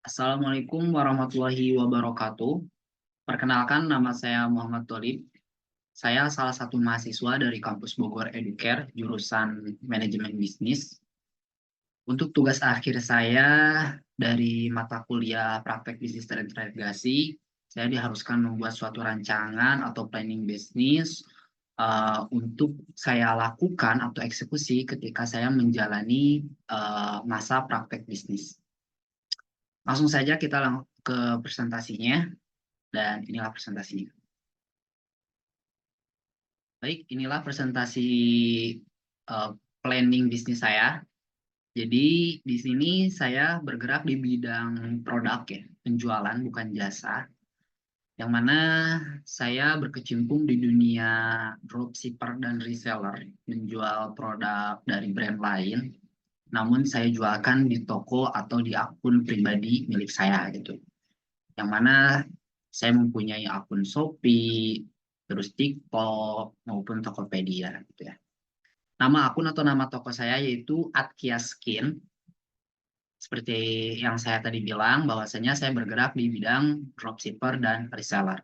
Assalamualaikum warahmatullahi wabarakatuh. Perkenalkan, nama saya Muhammad Tholib. Saya salah satu mahasiswa dari kampus Bogor Educare, jurusan Manajemen Bisnis. Untuk tugas akhir saya dari mata kuliah Praktek Bisnis dan Integrasi, saya diharuskan membuat suatu rancangan atau planning bisnis untuk saya lakukan atau eksekusi ketika saya menjalani masa praktek bisnis. Langsung saja kita ke presentasinya. Dan inilah presentasinya. Baik, inilah presentasi uh, planning bisnis saya. Jadi di sini saya bergerak di bidang produk ya, penjualan bukan jasa. Yang mana saya berkecimpung di dunia dropshipper dan reseller, menjual produk dari brand lain. Namun saya jualkan di toko atau di akun pribadi milik saya gitu. Yang mana saya mempunyai akun Shopee, terus TikTok, maupun Tokopedia gitu ya. Nama akun atau nama toko saya yaitu Atkia Skin. Seperti yang saya tadi bilang, bahwasanya saya bergerak di bidang dropshipper dan reseller.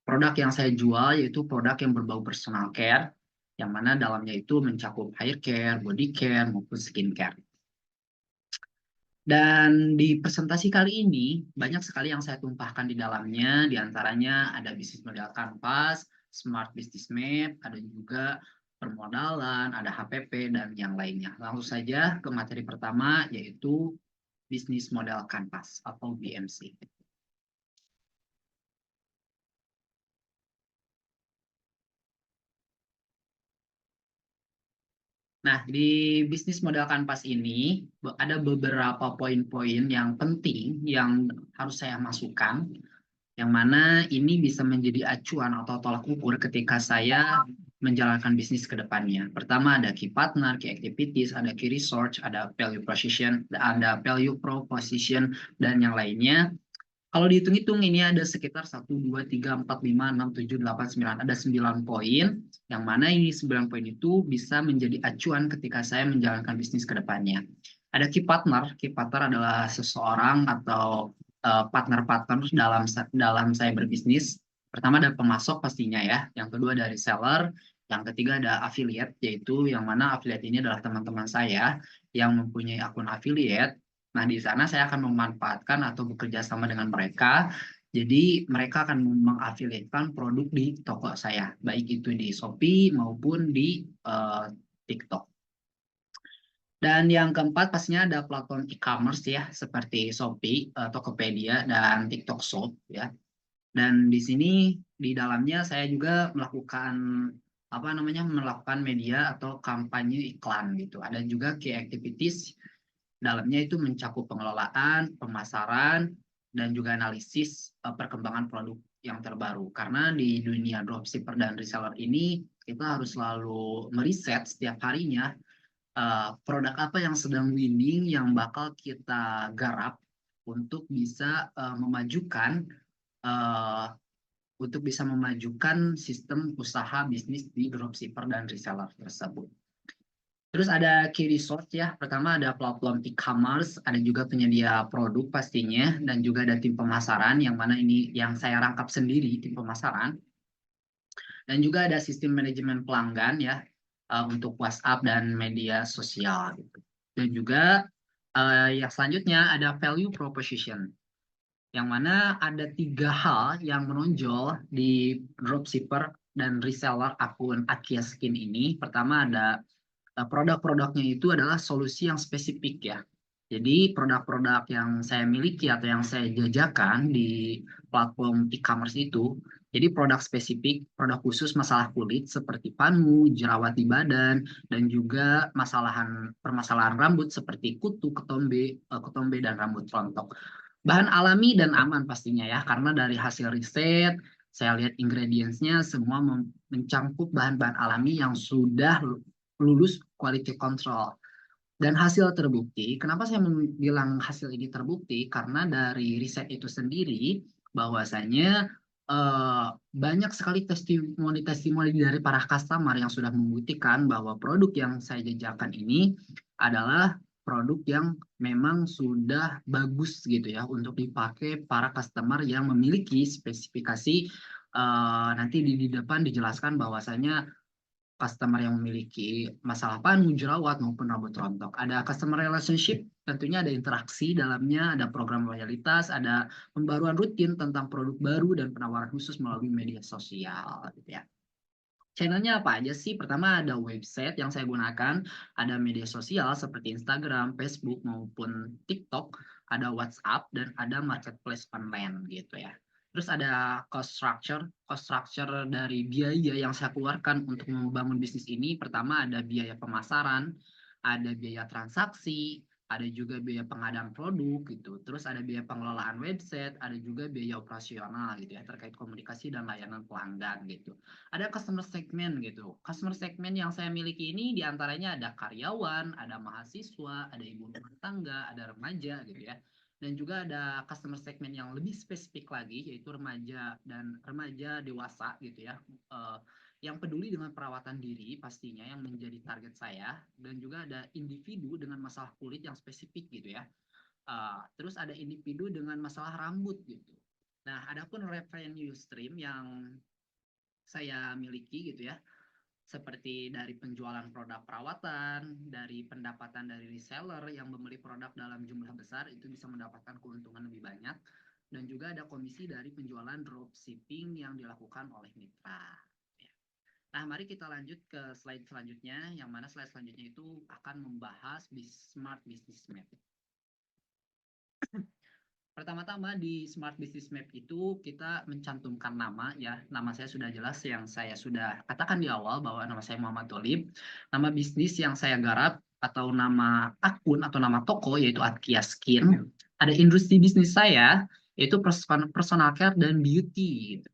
Produk yang saya jual yaitu produk yang berbau personal care, yang mana dalamnya itu mencakup hair care, body care, maupun skin care. Dan di presentasi kali ini, banyak sekali yang saya tumpahkan di dalamnya, di antaranya ada bisnis model kanvas, smart business map, ada juga permodalan, ada HPP, dan yang lainnya. Langsung saja ke materi pertama, yaitu bisnis model kanvas atau BMC. Nah, di bisnis model kanvas ini ada beberapa poin-poin yang penting yang harus saya masukkan, yang mana ini bisa menjadi acuan atau tolak ukur ketika saya menjalankan bisnis ke depannya. Pertama ada key partner, key activities, ada key research, ada value proposition, dan yang lainnya. Kalau dihitung-hitung ini ada sekitar 1, 2, 3, 4, 5, 6, 7, 8, 9. Ada 9 poin, yang mana ini 9 poin itu bisa menjadi acuan ketika saya menjalankan bisnis ke depannya. Ada key partner. Key partner adalah seseorang atau partner-partner dalam saya berbisnis. Pertama ada pemasok pastinya ya. Yang kedua ada reseller. Yang ketiga ada affiliate, yaitu yang mana affiliate ini adalah teman-teman saya yang mempunyai akun affiliate. Nah, di sana saya akan memanfaatkan atau bekerja sama dengan mereka. Jadi, mereka akan mengafiliatkan produk di toko saya, baik itu di Shopee maupun di TikTok. Dan yang keempat pastinya ada platform e-commerce ya, seperti Shopee, Tokopedia, dan TikTok Shop ya. Dan di sini di dalamnya saya juga melakukan melakukan media atau kampanye iklan gitu. Ada juga key activities. Dalamnya itu mencakup pengelolaan, pemasaran, dan juga analisis perkembangan produk yang terbaru. Karena di dunia dropshipper dan reseller ini, kita harus selalu meriset setiap harinya produk apa yang sedang winning, yang bakal kita garap untuk bisa uh, memajukan sistem usaha bisnis di dropshipper dan reseller tersebut. Terus ada key resource ya. Pertama ada platform e-commerce, ada juga penyedia produk pastinya, dan juga ada tim pemasaran yang mana ini yang saya rangkap sendiri, tim pemasaran. Dan juga ada sistem manajemen pelanggan ya untuk WhatsApp dan media sosial gitu. Dan juga yang selanjutnya ada value proposition, yang mana ada 3 hal yang menonjol di dropshipper dan reseller akun Akia Skin ini. Pertama ada produk-produknya itu adalah solusi yang spesifik ya. Jadi produk-produk yang saya miliki atau yang saya jajakan di platform e-commerce itu, jadi produk spesifik, produk khusus masalah kulit seperti panu, jerawat di badan, dan juga permasalahan rambut seperti kutu, ketombe, dan rambut rontok. Bahan alami dan aman pastinya ya, karena dari hasil riset, saya lihat ingredients-nya semua mencakup bahan-bahan alami yang sudah lulus quality control. Dan hasil terbukti, kenapa saya bilang hasil ini terbukti? Karena dari riset itu sendiri, bahwasanya banyak sekali testimoni-testimoni dari para customer yang sudah membuktikan bahwa produk yang saya jajakan ini adalah produk yang memang sudah bagus gitu ya untuk dipakai para customer yang memiliki spesifikasi. Nanti di depan dijelaskan bahwasanya customer yang memiliki masalah panu, jerawat maupun rambut rontok. Ada customer relationship, tentunya ada interaksi dalamnya, ada program loyalitas, ada pembaruan rutin tentang produk baru dan penawaran khusus melalui media sosial gitu ya. Channelnya apa aja sih? Pertama ada website yang saya gunakan, ada media sosial seperti Instagram, Facebook maupun TikTok, ada WhatsApp dan ada marketplace online gitu ya. Terus ada cost structure dari biaya yang saya keluarkan untuk membangun bisnis ini. Pertama ada biaya pemasaran, ada biaya transaksi, ada juga biaya pengadaan produk gitu. Terus ada biaya pengelolaan website, ada juga biaya operasional gitu ya terkait komunikasi dan layanan pelanggan gitu. Ada customer segment gitu. Customer segment yang saya miliki ini diantaranya ada karyawan, ada mahasiswa, ada ibu rumah tangga, ada remaja gitu ya. Dan juga ada customer segment yang lebih spesifik lagi, yaitu remaja dan remaja dewasa gitu ya. Yang peduli dengan perawatan diri pastinya yang menjadi target saya. Dan juga ada individu dengan masalah kulit yang spesifik gitu ya. Terus ada individu dengan masalah rambut gitu. Nah, adapun revenue stream yang saya miliki gitu ya, seperti dari penjualan produk perawatan, dari pendapatan dari reseller yang membeli produk dalam jumlah besar itu bisa mendapatkan keuntungan lebih banyak, dan juga ada komisi dari penjualan dropshipping yang dilakukan oleh mitra. Nah, mari kita lanjut ke slide selanjutnya, yang mana slide selanjutnya itu akan membahas Smart Business Map. Pertama-tama di Smart Business Map itu kita mencantumkan nama ya. Nama saya sudah jelas yang saya sudah katakan di awal bahwa nama saya Muhammad Tholib. Nama bisnis yang saya garap atau nama akun atau nama toko yaitu Atkia Skin. Ada industri bisnis saya yaitu personal care dan beauty.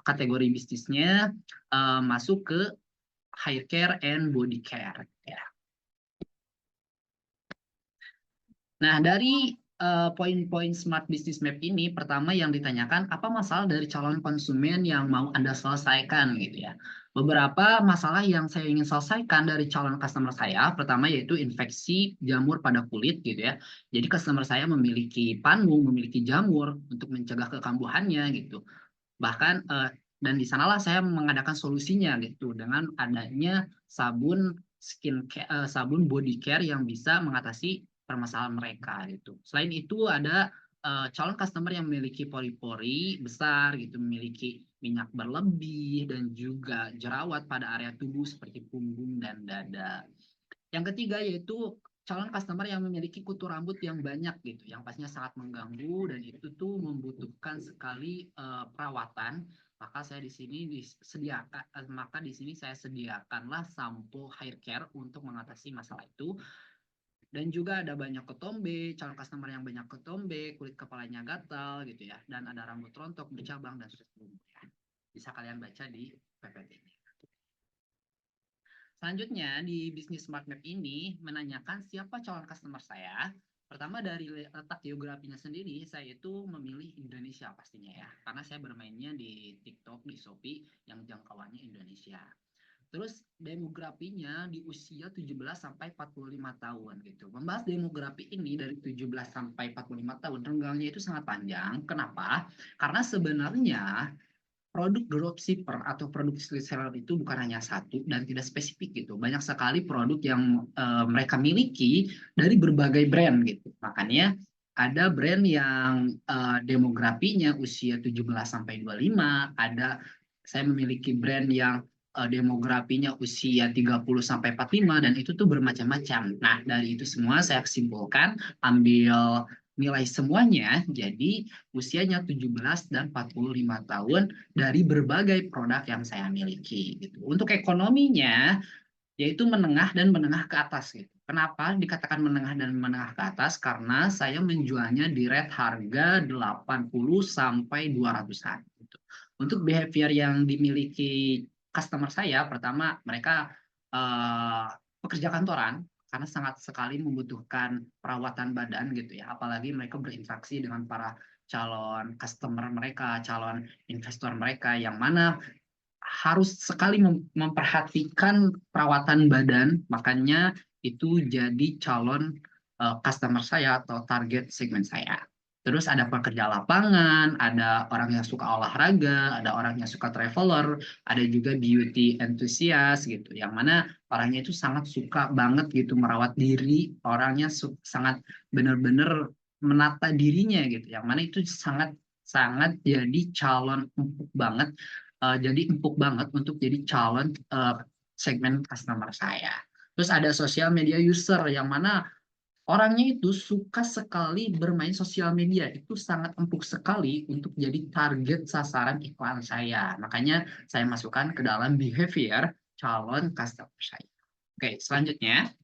Kategori bisnisnya masuk ke hair care and body care ya. Nah, dari poin-poin Smart Business Map ini, pertama yang ditanyakan, apa masalah dari calon konsumen yang mau Anda selesaikan gitu ya. Beberapa masalah yang saya ingin selesaikan dari calon customer saya, pertama yaitu infeksi jamur pada kulit gitu ya. Jadi customer saya memiliki panu, memiliki jamur untuk mencegah kekambuhannya gitu. Bahkan dan di sanalah saya mengadakan solusinya gitu dengan adanya sabun body care yang bisa mengatasi permasalahan mereka gitu. Selain itu ada calon customer yang memiliki pori-pori besar gitu, memiliki minyak berlebih dan juga jerawat pada area tubuh seperti punggung dan dada. Yang ketiga yaitu calon customer yang memiliki kutu rambut yang banyak gitu, yang pastinya sangat mengganggu dan itu tuh membutuhkan sekali perawatan. Maka saya di sini saya sediakanlah sampo hair care untuk mengatasi masalah itu. Dan juga ada banyak ketombe, calon customer yang banyak ketombe, kulit kepalanya gatal gitu ya, dan ada rambut rontok, bercabang dan seterusnya. Bisa kalian baca di PPT ini. Selanjutnya di bisnis smart map ini menanyakan siapa calon customer saya. Pertama dari letak geografinya sendiri, saya itu memilih Indonesia pastinya ya. Karena saya bermainnya di TikTok, di Shopee yang jangkauannya Indonesia. Terus demografinya di usia 17 sampai 45 tahun gitu. Membahas demografi ini dari 17 sampai 45 tahun, renggangnya itu sangat panjang. Kenapa? Karena sebenarnya produk dropshipper atau produk reseller itu bukan hanya satu dan tidak spesifik gitu. Banyak sekali produk yang mereka miliki dari berbagai brand gitu. Makanya ada brand yang demografinya usia 17 sampai 25, ada saya memiliki brand yang demografinya usia 30 sampai 45 dan itu tuh bermacam-macam. Nah, dari itu semua saya kesimpulkan ambil nilai semuanya jadi usianya 17 dan 45 tahun dari berbagai produk yang saya miliki gitu. Untuk ekonominya yaitu menengah dan menengah ke atas gitu. Kenapa dikatakan menengah dan menengah ke atas? Karena saya menjualnya di rate harga 80 sampai 200-an gitu. Untuk behavior yang dimiliki customer saya, pertama mereka pekerja kantoran karena sangat sekali membutuhkan perawatan badan gitu ya. Apalagi mereka berinteraksi dengan para calon customer mereka, calon investor mereka yang mana harus sekali memperhatikan perawatan badan, makanya itu jadi calon customer saya atau target segmen saya. Terus ada pekerja lapangan, ada orang yang suka olahraga, ada orang yang suka traveler, ada juga beauty enthusiast gitu. Yang mana orangnya itu sangat suka banget gitu merawat diri, orangnya sangat benar-benar menata dirinya gitu. Yang mana itu sangat sangat jadi calon empuk banget, jadi empuk banget untuk jadi calon segmen customer saya. Terus ada sosial media user yang mana orangnya itu suka sekali bermain sosial media. Itu sangat empuk sekali untuk jadi target sasaran iklan saya. Makanya saya masukkan ke dalam behavior calon customer saya. Oke, selanjutnya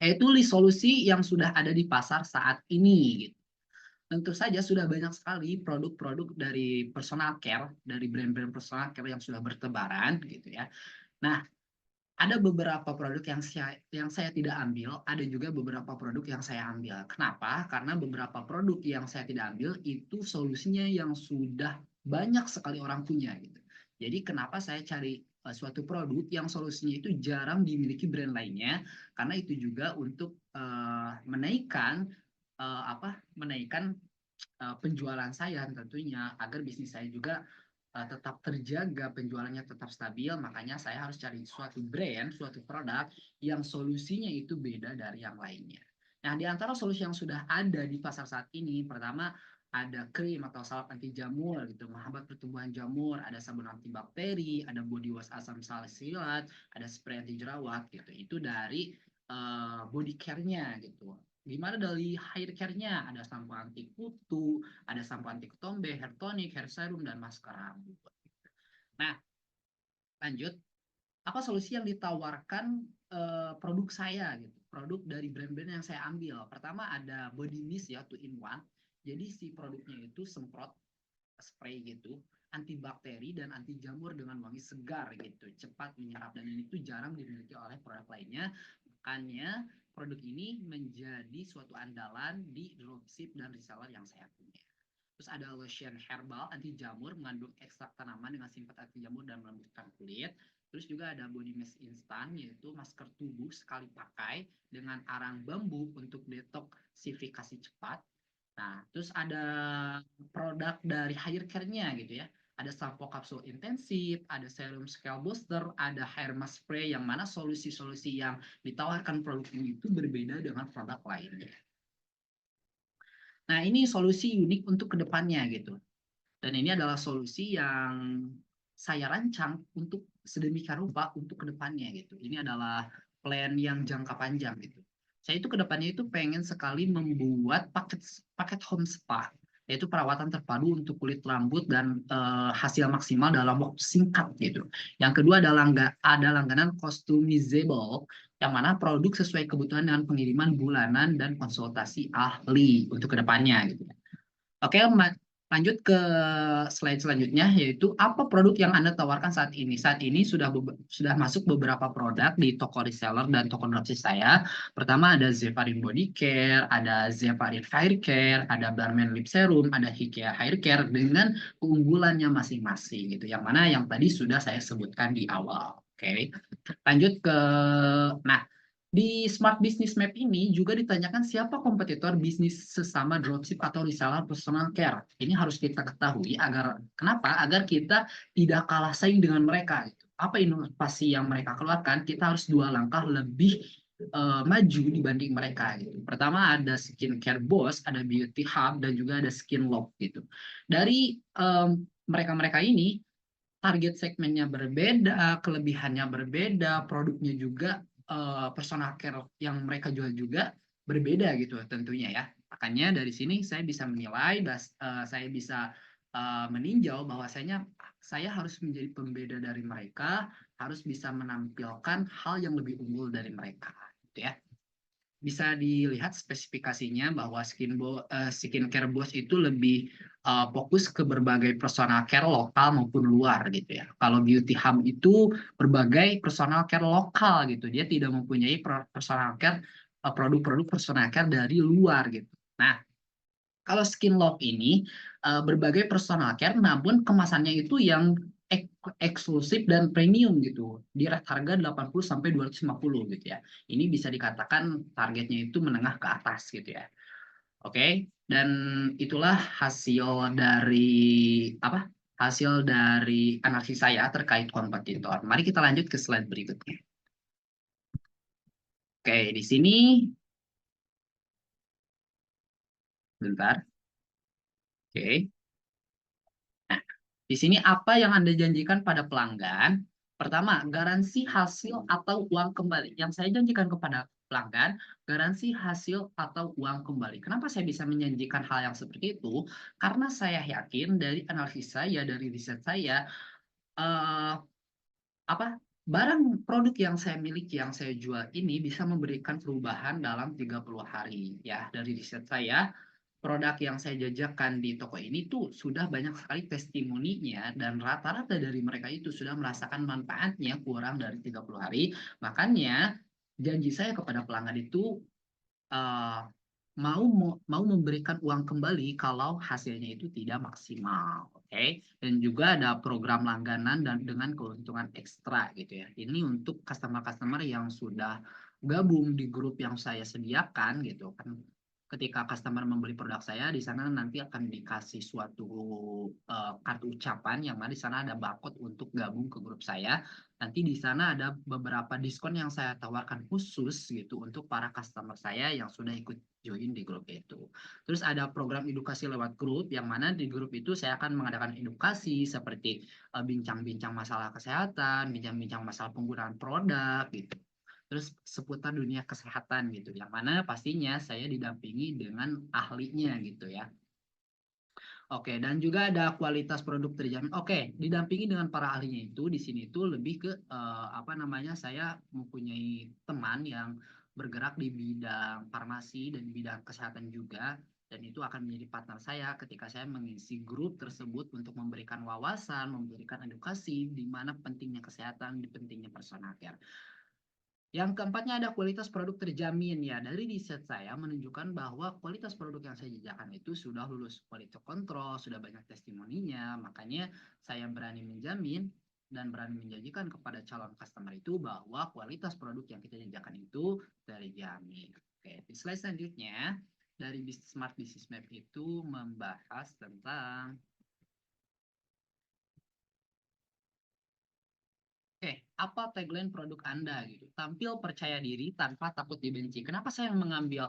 yaitu list solusi yang sudah ada di pasar saat ini. Gitu. Tentu saja sudah banyak sekali produk-produk dari personal care, dari brand-brand personal care yang sudah bertebaran gitu ya. Nah, ada beberapa produk yang saya tidak ambil, ada juga beberapa produk yang saya ambil. Kenapa? Karena beberapa produk yang saya tidak ambil itu solusinya yang sudah banyak sekali orang punya gitu. Jadi kenapa saya cari suatu produk yang solusinya itu jarang dimiliki brand lainnya? Karena itu juga untuk menaikkan penjualan saya tentunya agar bisnis saya juga tetap terjaga, penjualannya tetap stabil. Makanya saya harus cari suatu brand, suatu produk yang solusinya itu beda dari yang lainnya. Nah, di antara solusi yang sudah ada di pasar saat ini, pertama ada krim atau salep anti jamur gitu, menghambat pertumbuhan jamur, ada sabun antibakteri, ada body wash asam salisilat, ada spray anti jerawat gitu. Itu dari body care-nya gitu. Gimana dari hair care-nya? Ada sampo anti kutu, ada sampo anti ketombe, hair tonic, hair serum, dan masker rambut. Nah, lanjut. Apa solusi yang ditawarkan produk saya gitu? Produk dari brand-brand yang saya ambil. Pertama ada body mist ya, 2-in-1. Jadi si produknya itu semprot spray gitu, antibakteri dan anti jamur dengan wangi segar gitu, cepat menyerap, dan ini tuh jarang dimiliki oleh produk lainnya. Makanya produk ini menjadi suatu andalan di dropship dan reseller yang saya punya. Terus ada lotion herbal anti jamur mengandung ekstrak tanaman dengan sifat anti jamur dan melembutkan kulit. Terus juga ada body mist instan yaitu masker tubuh sekali pakai dengan arang bambu untuk detoksifikasi cepat. Nah, terus ada produk dari hair care-nya gitu ya. Ada sampo kapsul intensif, ada serum scalp booster, ada hair mask spray yang mana solusi-solusi yang ditawarkan produk ini itu berbeda dengan produk lainnya. Nah, ini solusi unik untuk kedepannya gitu. Dan ini adalah solusi yang saya rancang untuk sedemikian rupa untuk kedepannya gitu. Ini adalah plan yang jangka panjang gitu. Saya itu kedepannya itu pengen sekali membuat paket home spa, yaitu perawatan terpadu untuk kulit rambut dan hasil maksimal dalam waktu singkat gitu. Yang kedua adalah ada langganan customizable, yang mana produk sesuai kebutuhan dengan pengiriman bulanan dan konsultasi ahli untuk kedepannya gitu. Oke, lanjut ke slide selanjutnya, yaitu apa produk yang Anda tawarkan saat ini. Saat ini sudah masuk beberapa produk di toko reseller dan toko dropship saya. Pertama ada Zeparin Body Care, ada Zeparin Hair Care, ada Barman Lip Serum, ada Hikea Hair Care dengan keunggulannya masing-masing gitu. Yang mana yang tadi sudah saya sebutkan di awal. Oke. Lanjut ke di Smart Business Map ini juga ditanyakan siapa kompetitor bisnis sesama dropship atau reseller personal care. Ini harus kita ketahui kenapa? Agar kita tidak kalah saing dengan mereka. Apa inovasi yang mereka keluarkan? Kita harus 2 langkah lebih maju dibanding mereka. Gitu. Pertama ada Skincare Boss, ada Beauty Hub, dan juga ada Skin Love gitu. Dari mereka-mereka ini target segmennya berbeda, kelebihannya berbeda, produknya juga personal care yang mereka jual juga berbeda gitu tentunya ya. Makanya dari sini saya bisa menilai, saya bisa meninjau bahwasanya saya harus menjadi pembeda dari mereka, harus bisa menampilkan hal yang lebih unggul dari mereka, gitu ya. Bisa dilihat spesifikasinya bahwa skincare Boss itu lebih fokus ke berbagai personal care lokal maupun luar gitu ya. Kalau Beauty Hub itu berbagai personal care lokal gitu. Dia tidak mempunyai personal care produk-produk personal care dari luar gitu. Nah, kalau Skin Love ini berbagai personal care namun kemasannya itu yang eksklusif dan premium gitu. Di rate harga 80 sampai 250 gitu ya. Ini bisa dikatakan targetnya itu menengah ke atas gitu ya. Oke, dan itulah hasil dari apa? Hasil dari analisis saya terkait kompetitor. Mari kita lanjut ke slide berikutnya. Oke, di sini bentar. Oke. Nah, di sini apa yang Anda janjikan pada pelanggan? Pertama, garansi hasil atau uang kembali. Yang saya janjikan kepada pelanggan, garansi hasil atau uang kembali. Kenapa saya bisa menjanjikan hal yang seperti itu? Karena saya yakin dari analisis saya, dari riset saya, eh, apa barang produk yang saya miliki, yang saya jual ini bisa memberikan perubahan dalam 30 hari. Ya, dari riset saya, produk yang saya jajakan di toko ini tuh sudah banyak sekali testimoninya dan rata-rata dari mereka itu sudah merasakan manfaatnya kurang dari 30 hari. Makanya janji saya kepada pelanggan itu eh, mau mau memberikan uang kembali kalau hasilnya itu tidak maksimal, oke? Dan juga ada program langganan dan dengan keuntungan ekstra gitu ya. Ini untuk customer-customer yang sudah gabung di grup yang saya sediakan gitu kan. Ketika customer membeli produk saya, di sana nanti akan dikasih suatu kartu ucapan yang mana di sana ada barcode untuk gabung ke grup saya. Nanti di sana ada beberapa diskon yang saya tawarkan khusus gitu untuk para customer saya yang sudah ikut join di grup itu. Terus ada program edukasi lewat grup yang mana di grup itu saya akan mengadakan edukasi seperti bincang-bincang masalah kesehatan, bincang-bincang masalah penggunaan produk gitu. Terus seputar dunia kesehatan gitu, yang mana pastinya saya didampingi dengan ahlinya gitu ya. Oke, dan juga ada kualitas produk terjamin. Oke, didampingi dengan para ahlinya itu di sini itu lebih ke apa namanya? Saya mempunyai teman yang bergerak di bidang farmasi dan bidang kesehatan juga, dan itu akan menjadi partner saya ketika saya mengisi grup tersebut untuk memberikan wawasan, memberikan edukasi di mana pentingnya kesehatan, di pentingnya personal care. Yang keempatnya ada kualitas produk terjamin ya. Dari riset saya menunjukkan bahwa kualitas produk yang saya jajakan itu sudah lulus quality control, sudah banyak testimoninya. Makanya saya berani menjamin dan berani menjanjikan kepada calon customer itu bahwa kualitas produk yang kita jajakan itu terjamin. Oke, di slide selanjutnya dari Smart Business Map itu membahas tentang Oke, apa tagline produk Anda gitu? Tampil percaya diri tanpa takut dibenci. Kenapa saya mengambil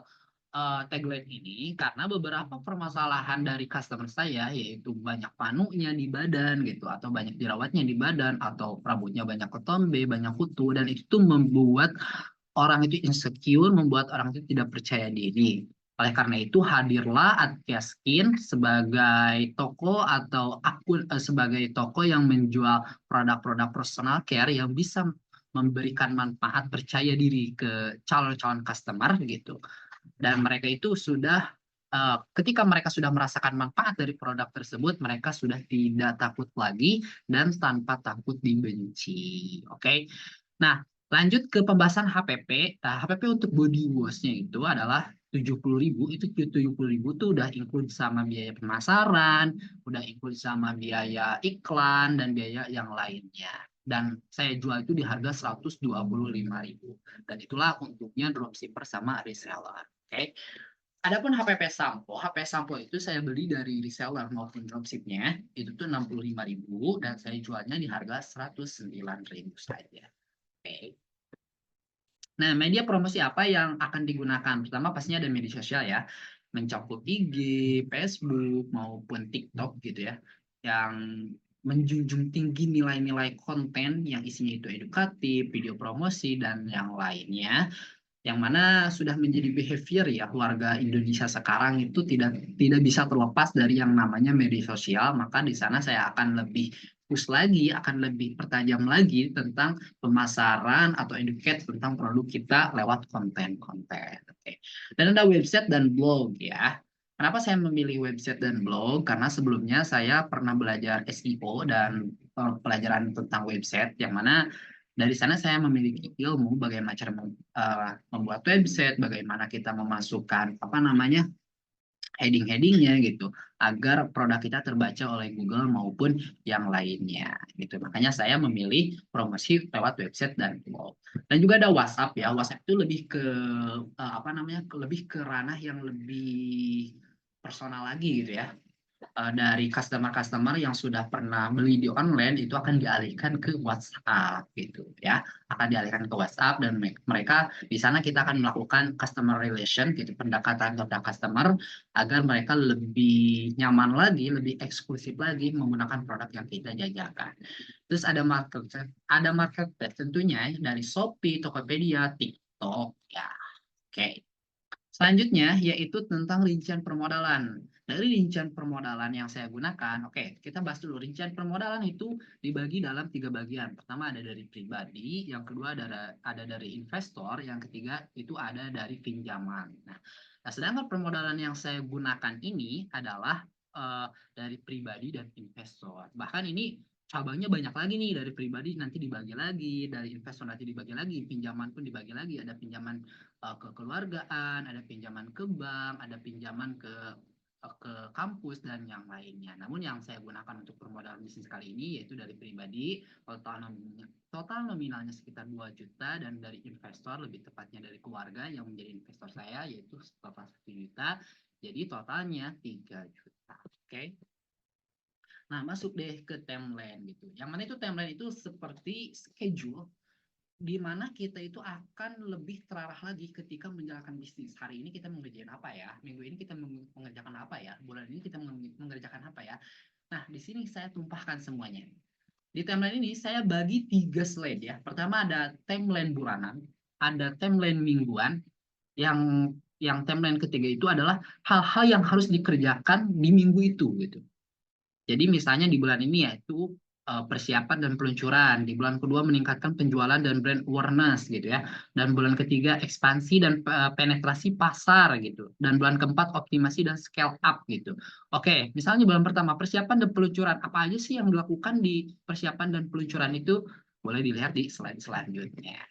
tagline ini? Karena beberapa permasalahan dari customer saya yaitu banyak panunya di badan gitu, atau banyak jerawatnya di badan, atau rambutnya banyak ketombe, banyak kutu, dan itu tuh membuat orang itu insecure, membuat orang itu tidak percaya diri. Oleh karena itu, hadirlah Atia Skin sebagai toko atau akun sebagai toko yang menjual produk-produk personal care yang bisa memberikan manfaat percaya diri ke calon-calon customer gitu. Dan mereka itu sudah ketika mereka sudah merasakan manfaat dari produk tersebut, mereka sudah tidak takut lagi dan tanpa takut dibenci. Oke. Nah, lanjut ke pembahasan HPP. Nah, HPP untuk body wash-nya itu adalah 70.000. Itu 70.000 tuh udah include sama biaya pemasaran, udah include sama biaya iklan dan biaya yang lainnya. Dan saya jual itu di harga 125.000. Dan itulah untungnya dropshipper sama reseller. Oke. Adapun HPP Sampo, HP Sampo itu saya beli dari reseller maupun dropshipnya, itu tuh 65.000 dan saya jualnya di harga 109.000 saja. Oke. Nah, media promosi apa yang akan digunakan? Pertama pastinya ada media sosial ya, mencakup IG, Facebook maupun TikTok gitu ya, yang menjunjung tinggi nilai-nilai konten yang isinya itu edukatif, video promosi dan yang lainnya, yang mana sudah menjadi behavior ya warga Indonesia sekarang itu tidak bisa terlepas dari yang namanya media sosial. Maka di sana saya akan lebih push lagi, akan lebih pertajam lagi tentang pemasaran atau educate tentang produk kita lewat konten-konten. Oke. Dan ada website dan blog ya. Kenapa saya memilih website dan blog? Karena sebelumnya saya pernah belajar SEO dan pelajaran tentang website, yang mana dari sana saya memiliki ilmu bagaimana cara membuat website, bagaimana kita memasukkan apa namanya heading-headingnya gitu. agar produk kita terbaca oleh Google maupun yang lainnya gitu. Makanya saya memilih promosi lewat website dan blog. Dan juga ada WhatsApp ya. WhatsApp itu lebih ke apa namanya? Lebih ke ranah yang lebih personal lagi gitu ya. Dari customer-customer yang sudah pernah beli di online itu akan dialihkan ke WhatsApp gitu ya, akan dialihkan ke WhatsApp dan mereka di sana kita akan melakukan customer relation gitu, pendekatan kepada customer agar mereka lebih nyaman lagi, lebih eksklusif lagi menggunakan produk yang kita jajakan. Terus ada marketplace tentunya ya, dari Shopee, Tokopedia, TikTok ya. Oke. Selanjutnya yaitu tentang rincian permodalan. Dari rincian permodalan yang saya gunakan, oke, kita bahas dulu. Rincian permodalan itu dibagi dalam 3 bagian. Pertama ada dari pribadi, yang kedua ada dari investor, yang ketiga itu ada dari pinjaman. Nah, sedangkan permodalan yang saya gunakan ini adalah dari pribadi dan investor. Bahkan ini cabangnya banyak lagi nih, dari pribadi nanti dibagi lagi, dari investor nanti dibagi lagi, pinjaman pun dibagi lagi, ada pinjaman kekeluargaan, ada pinjaman ke bank, ada pinjaman ke kampus dan yang lainnya. Namun yang saya gunakan untuk permodalan bisnis kali ini yaitu dari pribadi, total nominalnya sekitar 2 juta, dan dari investor lebih tepatnya dari keluarga yang menjadi investor saya yaitu total 1 juta. Jadi totalnya 3 juta. Oke. Nah, masuk deh ke timeline gitu. Yang mana itu timeline itu seperti schedule di mana kita itu akan lebih terarah lagi ketika menjalankan bisnis. Hari ini kita mengerjakan apa ya? Minggu ini kita mengerjakan apa ya? Bulan ini kita mengerjakan apa ya? Nah, di sini saya tumpahkan semuanya. Di timeline ini saya bagi 3 slide ya. Pertama ada timeline bulanan, ada timeline mingguan, yang timeline ketiga itu adalah hal-hal yang harus dikerjakan di minggu itu gitu. Jadi misalnya di bulan ini yaitu persiapan dan peluncuran, di bulan kedua meningkatkan penjualan dan brand awareness gitu ya, dan bulan ketiga ekspansi dan penetrasi pasar gitu, dan bulan keempat optimasi dan scale up gitu. Oke, misalnya bulan pertama persiapan dan peluncuran, apa aja sih yang dilakukan di persiapan dan peluncuran itu? Boleh dilihat di slide selanjutnya,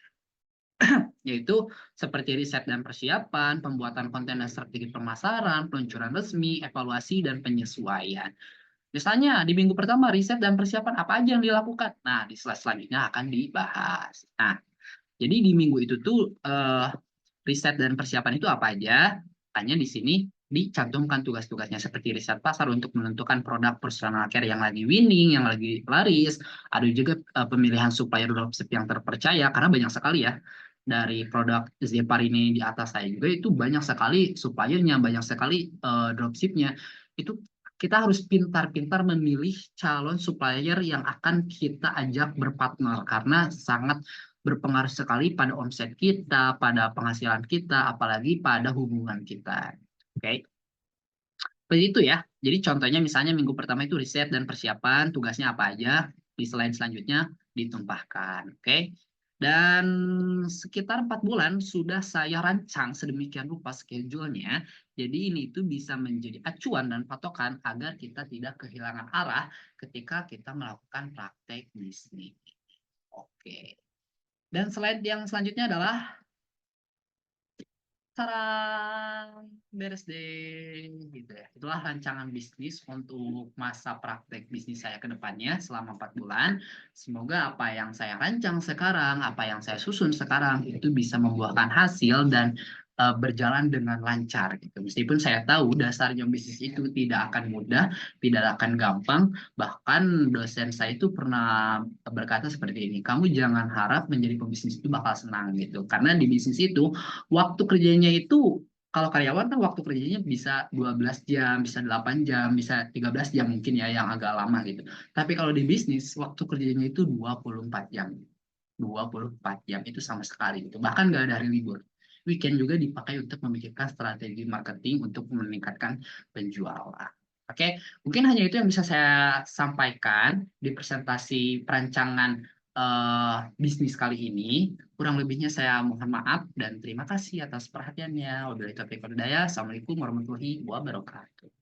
yaitu seperti riset dan persiapan, pembuatan konten dan strategi pemasaran, peluncuran resmi, evaluasi, dan penyesuaian. Misalnya di minggu pertama riset dan persiapan apa aja yang dilakukan. Nah, di slide selanjutnya akan dibahas. Nah, jadi di minggu itu tuh riset dan persiapan itu apa aja? Hanya di sini dicantumkan tugas-tugasnya seperti riset pasar untuk menentukan produk personal care yang lagi winning, yang lagi laris. Ada juga pemilihan supplier dropship yang terpercaya karena banyak sekali ya dari produk Zepar ini di atas saya juga itu banyak sekali suppliernya, banyak sekali dropshipnya. Itu kita harus pintar-pintar memilih calon supplier yang akan kita ajak berpartner karena sangat berpengaruh sekali pada omset kita, pada penghasilan kita, apalagi pada hubungan kita. Oke, seperti itu ya. Jadi contohnya misalnya minggu pertama itu riset dan persiapan, tugasnya apa aja, di slide selanjutnya ditumpahkan. Oke. Dan sekitar 4 bulan sudah saya rancang sedemikian rupa schedule-nya. Jadi ini itu bisa menjadi acuan dan patokan agar kita tidak kehilangan arah ketika kita melakukan praktek bisnis. Oke. Dan slide yang selanjutnya adalah saran beres deh gitu ya. Itulah rancangan bisnis untuk masa praktek bisnis saya ke depannya selama 4 bulan. Semoga apa yang saya rancang sekarang, apa yang saya susun sekarang itu bisa membuahkan hasil dan berjalan dengan lancar gitu. Meskipun saya tahu dasarnya bisnis itu tidak akan mudah, tidak akan gampang. Bahkan dosen saya itu pernah berkata seperti ini, kamu jangan harap menjadi pebisnis itu bakal senang gitu. Karena di bisnis itu waktu kerjanya itu kalau karyawan kan waktu kerjanya bisa 12 jam, bisa 8 jam, bisa 13 jam mungkin ya yang agak lama gitu. Tapi kalau di bisnis waktu kerjanya itu 24 jam. 24 jam itu sama sekali gitu. Bahkan nggak ada hari libur. Weekend juga dipakai untuk memikirkan strategi marketing untuk meningkatkan penjualan. Oke, mungkin hanya itu yang bisa saya sampaikan di presentasi perancangan bisnis kali ini. Kurang lebihnya saya mohon maaf dan terima kasih atas perhatiannya. Wabillahi taufiq wal hidayah. Assalamualaikum warahmatullahi wabarakatuh.